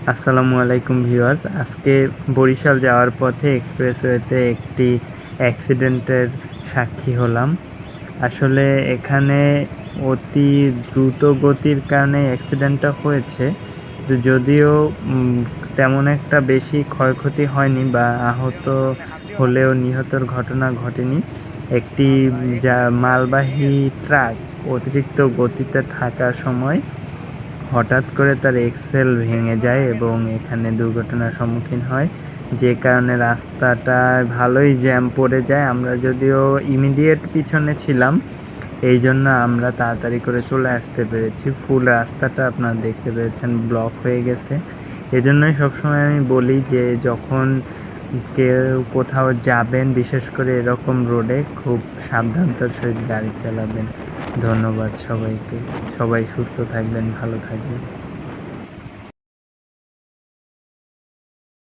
আসসালামু আলাইকুম ভিউয়ার্স। আজকে বরিশাল যাওয়ার পথে এক্সপ্রেসওয়েতে একটি অ্যাক্সিডেন্টের সাক্ষী হলাম। আসলে এখানে অতি দ্রুত গতির কারণে অ্যাক্সিডেন্টটা হয়েছে। যদিও তেমন একটা বেশি ক্ষয়ক্ষতি হয়নি বা আহত হলেও নিহতর ঘটনা ঘটেনি। একটি যা মালবাহী ট্রাক অতিরিক্ত গতিতে থাকার সময় হঠাৎ করে তার এক্সেল ভেঙে যায় এবং এখানে দুর্ঘটনার সম্মুখীন হয়, যে কারণে রাস্তাটা ভালোই জ্যাম পড়ে যায়। আমরা যদিও ইমিডিয়েট পিছনে ছিলাম, এই জন্য আমরা তাড়াতাড়ি করে চলে আসতে পেরেছি। ফুল রাস্তাটা আপনারা দেখতে পেয়েছেন ব্লক হয়ে গেছে। এজন্যই সবসময় আমি বলি যে যখন কেউ কোথাও যাবেন, বিশেষ করে এরকম রোডে, খুব সাবধানতার সহিত গাড়ি চালাবেন। ধন্যবাদ সবাইকে। সবাই সুস্থ থাকবেন, ভালো থাকবেন।